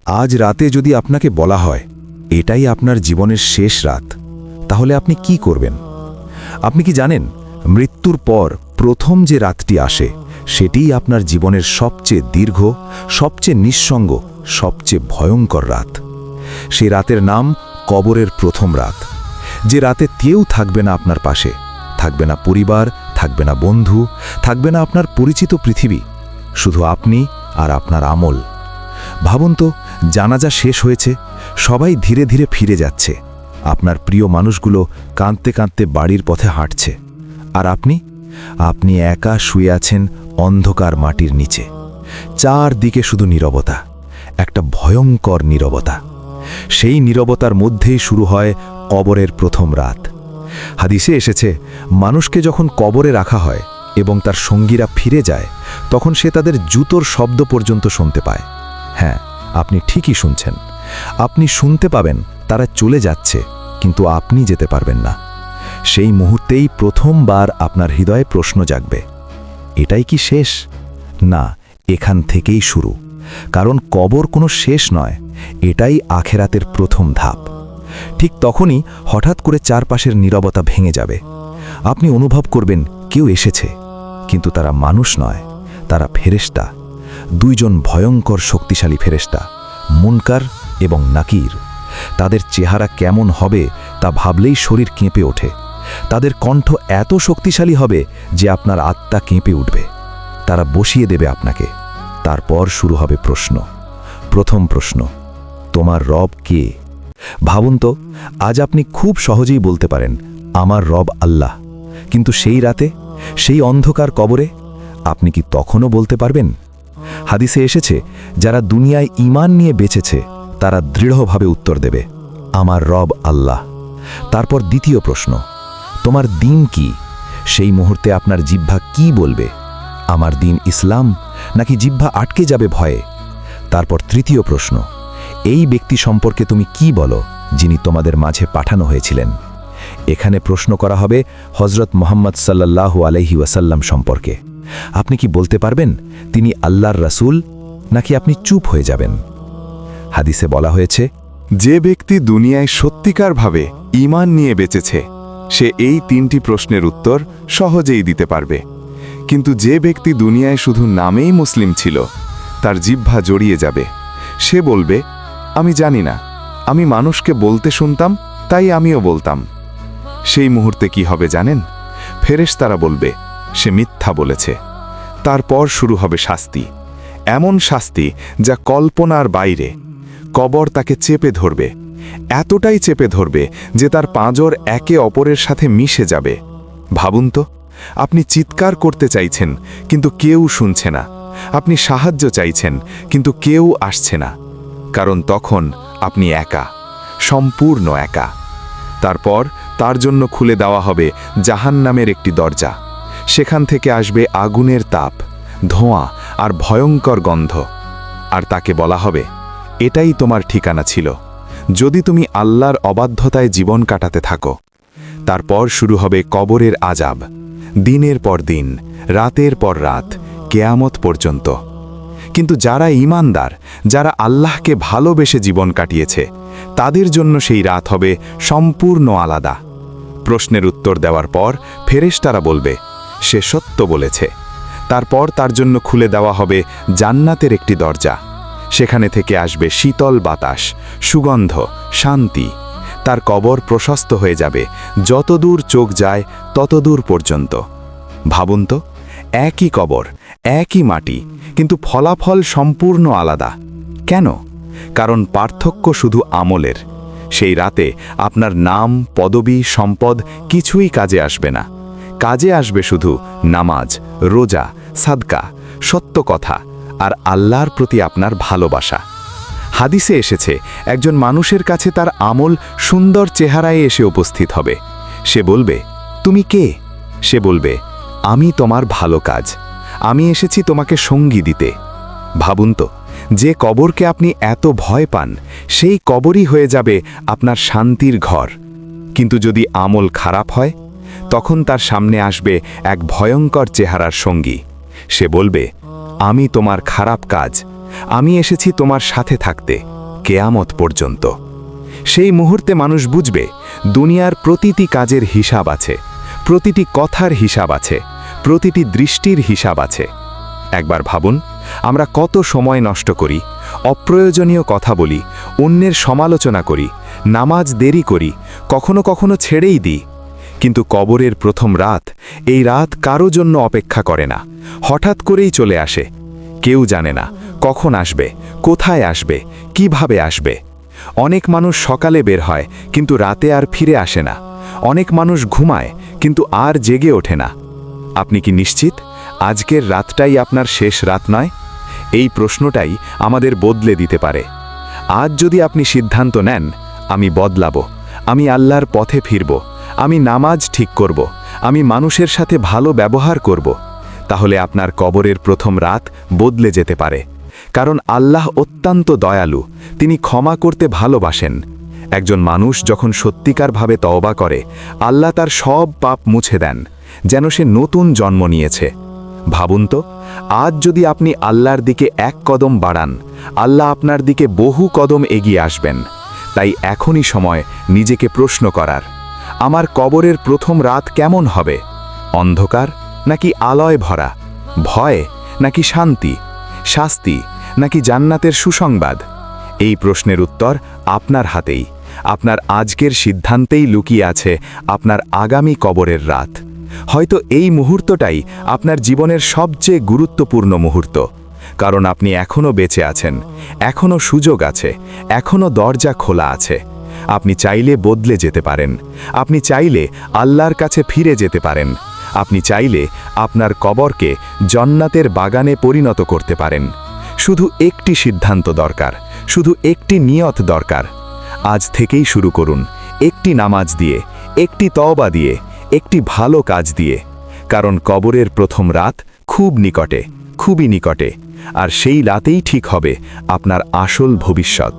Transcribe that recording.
আজ রাতে যদি আপনাকে বলা হয় এটাই আপনার জীবনের শেষ রাত, তাহলে আপনি কি করবেন? আপনি কি জানেন মৃত্যুর পর প্রথম যে রাতটি আসে সেটিই আপনার জীবনের সবচেয়ে দীর্ঘ, সবচেয়ে নিঃসঙ্গ, সবচেয়ে ভয়ঙ্কর রাত। সেই রাতের নাম কবরের প্রথম রাত। যে রাতে কেউ থাকবে না আপনার পাশে, থাকবে না পরিবার, থাকবে না বন্ধু, থাকবে না আপনার পরিচিত পৃথিবী, শুধু আপনি আর আপনার আমল। ভাবুন তো, জানাজা শেষ হয়েছে, সবাই ধীরে ধীরে ফিরে যাচ্ছে, আপনার প্রিয় মানুষগুলো কাঁদতে কাঁদতে বাড়ির পথে হাঁটছে, আর আপনি একা শুয়ে আছেন অন্ধকার মাটির নিচে। চারদিকে শুধু নীরবতা, একটা ভয়ঙ্কর নীরবতা। সেই নীরবতার মধ্যেই শুরু হয় কবরের প্রথম রাত। হাদিসে এসেছে, মানুষকে যখন কবরে রাখা হয় এবং তার সঙ্গীরা ফিরে যায়, তখন সে তাদের জুতোর শব্দ পর্যন্ত শুনতে পায়। হ্যাঁ, আপনি ঠিকই শুনছেন। আপনি শুনতে পাবেন তারা চলে যাচ্ছে, কিন্তু আপনি যেতে পারবেন না। সেই মুহূর্তেই প্রথমবার আপনার হৃদয়ে প্রশ্ন জাগবে, এটাই কি শেষ? না, এখান থেকেই শুরু। কারণ কবর কোনো শেষ নয়, এটাই আখেরাতের প্রথম ধাপ। ঠিক তখনই হঠাৎ করে চারপাশের নীরবতা ভেঙে যাবে। আপনি অনুভব করবেন কেউ এসেছে, কিন্তু তারা মানুষ নয়, তারা ফেরেশতা। দুইজন ভয়ঙ্কর শক্তিশালী ফেরেশতা, মুনকার এবং নাকির। তাদের চেহারা কেমন হবে তা ভাবলেই শরীর কেঁপে ওঠে। তাদের কণ্ঠ এত শক্তিশালী হবে যে আপনার আত্মা কেঁপে উঠবে। তারা বসিয়ে দেবে আপনাকে। তারপর শুরু হবে প্রশ্ন। প্রথম প্রশ্ন, তোমার রব কে? ভাবুন তো, আজ আপনি খুব সহজেই বলতে পারেন, আমার রব আল্লাহ। কিন্তু সেই রাতে, সেই অন্ধকার কবরে, আপনি কি তখনও বলতে পারবেন? হাদিসে এসেছে, যারা দুনিয়ায় ঈমান নিয়ে বেঁচেছে তারা দৃঢ়ভাবে উত্তর দেবে, আমার রব আল্লাহ। তারপর দ্বিতীয় প্রশ্ন, তোমার দিন কি? সেই মুহূর্তে আপনার জিহ্বা কি বলবে? আমার দিন ইসলাম, নাকি জিহ্বা আটকে যাবে ভয়ে? তারপর তৃতীয় প্রশ্ন, এই ব্যক্তি সম্পর্কে তুমি কি বলো যিনি তোমাদের মাঝে পাঠানো হয়েছিলেন? এখানে প্রশ্ন করা হবে হযরত মুহাম্মদ সাল্লাল্লাহু আলাইহি ওয়াসাল্লাম সম্পর্কে। আপনি কি বলতে পারবেন তিনি আল্লাহর রাসূল, নাকি আপনি চুপ হয়ে যাবেন? হাদিসে বলা হয়েছে, যে ব্যক্তি দুনিয়ায় সত্যিকারভাবে ঈমান নিয়ে বেঁচেছে সে এই তিনটি প্রশ্নের উত্তর সহজেই দিতে পারবে। কিন্তু যে ব্যক্তি দুনিয়ায় শুধু নামেই মুসলিম ছিল, তার জিহ্বা জড়িয়ে যাবে। সে বলবে, আমি জানি না, আমি মানুষকে বলতে শুনতাম, তাই আমিও বলতাম। সেই মুহূর্তে কি হবে জানেন? ফেরেশতারা বলবে, সে মিথ্যা বলেছে। তারপর শুরু হবে শাস্তি, এমন শাস্তি যা কল্পনার বাইরে। কবর তাকে চেপে ধরবে, এতটাই চেপে ধরবে যে তার পাঁজর একে অপরের সাথে মিশে যাবে। ভাবুন তো, আপনি চিৎকার করতে চাইছেন কিন্তু কেউ শুনছে না, আপনি সাহায্য চাইছেন কিন্তু কেউ আসছে না, কারণ তখন আপনি একা, সম্পূর্ণ একা। তারপর তার জন্য খুলে দেওয়া হবে জাহান্নামের একটি দরজা। সেখান থেকে আসবে আগুনের তাপ, ধোঁয়া আর ভয়ঙ্কর গন্ধ। আর তাকে বলা হবে, এটাই তোমার ঠিকানা ছিল যদি তুমি আল্লাহর অবাধ্যতায় জীবন কাটাতে থাকো। তারপর শুরু হবে কবরের আযাব, দিনের পর দিন, রাতের পর রাত, কেয়ামত পর্যন্ত। কিন্তু যারা ঈমানদার, যারা আল্লাহকে ভালোবেসে জীবন কাটিয়েছে, তাদের জন্য সেই রাত হবে সম্পূর্ণ আলাদা। প্রশ্নের উত্তর দেওয়ার পর ফেরেশতারা বলবে, সে সত্য বলেছে। তারপর তার জন্য খুলে দেওয়া হবে জান্নাতের একটি দরজা। সেখানে থেকে আসবে শীতল বাতাস, সুগন্ধ, শান্তি। তার কবর প্রশস্ত হয়ে যাবে, যতদূর চোখ যায় ততদূর পর্যন্ত। ভাবুন তো, একই কবর, একই মাটি, কিন্তু ফলাফল সম্পূর্ণ আলাদা। কেন? কারণ পার্থক্য শুধু আমলের। সেই রাতে আপনার নাম, পদবি, সম্পদ কিছুই কাজে আসবে না। কাজে আসবে শুধু নামাজ, রোজা, সাদকা, সত্য কথা আর আল্লাহর প্রতি আপনার ভালোবাসা। হাদিসে এসেছে, একজন মানুষের কাছে তার আমল সুন্দর চেহারায় এসে উপস্থিত হবে। সে বলবে, তুমি কে? সে বলবে, আমি তোমার ভালো কাজ, আমি এসেছি তোমাকে সঙ্গী দিতে। ভাবুন তো, যে কবরকে আপনি এত ভয় পান, সেই কবরই হয়ে যাবে আপনার শান্তির ঘর। কিন্তু যদি আমল খারাপ হয়, তখন তার সামনে আসবে এক ভয়ঙ্কর চেহারার সঙ্গী। সে বলবে, আমি তোমার খারাপ কাজ, আমি এসেছি তোমার সাথে থাকতে। কেয়ামত পর্যন্ত। সেই মুহূর্তে মানুষ বুঝবে দুনিয়ার প্রতিটি কাজের হিসাব আছে, প্রতিটি কথার হিসাব আছে, প্রতিটি দৃষ্টির হিসাব আছে। একবার ভাবুন, আমরা কত সময় নষ্ট করি, অপ্রয়োজনীয় কথা বলি, অন্যের সমালোচনা করি, নামাজ দেরি করি, কখনো কখনো ছেড়েই দিই। কিন্তু কবরের প্রথম রাত, এই রাত কারো জন্য অপেক্ষা করে না, হঠাৎ করেই চলে আসে। কেউ জানে না কখন আসবে, কোথায় আসবে, কিভাবে আসবে। অনেক মানুষ সকালে বের হয় কিন্তু রাতে আর ফিরে আসে না। অনেক মানুষ ঘুমায় কিন্তু আর জেগে ওঠে না। আপনি কি নিশ্চিত আজকের রাতটাই আপনার শেষ রাত নয়? এই প্রশ্নটাই আমাদের বদলে দিতে পারে। আজ যদি আপনি সিদ্ধান্ত নেন, আমি বদলাবো, আমি আল্লাহর পথে ফিরব, আমি নামাজ ঠিক করব, আমি মানুষের সাথে ভালো ব্যবহার করব, তাহলে আপনার কবরের প্রথম রাত বদলে যেতে পারে। কারণ আল্লাহ অত্যন্ত দয়ালু, তিনি ক্ষমা করতে ভালোবাসেন। একজন মানুষ যখন সত্যিকারভাবে তওবা করে, আল্লাহ তার সব পাপ মুছে দেন, যেন সে নতুন জন্ম নিয়েছে। ভাবুন তো, আজ যদি আপনি আল্লাহর দিকে এক কদম বাড়ান, আল্লাহ আপনার দিকে বহু কদম এগিয়ে আসবেন। তাই এখনই সময় নিজেকে প্রশ্ন করার, আমার কবরের প্রথম রাত কেমন হবে? অন্ধকার নাকি আলোয় ভরা? ভয় নাকি শান্তি? শাস্তি নাকি জান্নাতের সুসংবাদ? এই প্রশ্নের উত্তর আপনার হাতেই। আপনার আজকের সিদ্ধান্তেই লুকিয়ে আছে আপনার আগামী কবরের রাত। হয়তো এই মুহূর্তটাই আপনার জীবনের সবচেয়ে গুরুত্বপূর্ণ মুহূর্ত। কারণ আপনি এখনও বেঁচে আছেন, এখনও সুযোগ আছে, এখনও দরজা খোলা আছে। আপনি চাইলে বদলে যেতে পারেন, আপনি চাইলে আল্লাহর কাছে ফিরে যেতে পারেন, আপনি চাইলে আপনার কবরকে জান্নাতের বাগানে পরিণত করতে পারেন। শুধু একটি সিদ্ধান্ত দরকার, শুধু একটি নিয়ত দরকার। আজ থেকেই শুরু করুন, একটি নামাজ দিয়ে, একটি তওবা দিয়ে, একটি ভালো কাজ দিয়ে। কারণ কবরের প্রথম রাত খুব নিকটে, খুবই নিকটে। আর সেই রাতেই ঠিক হবে আপনার আসল ভবিষ্যৎ।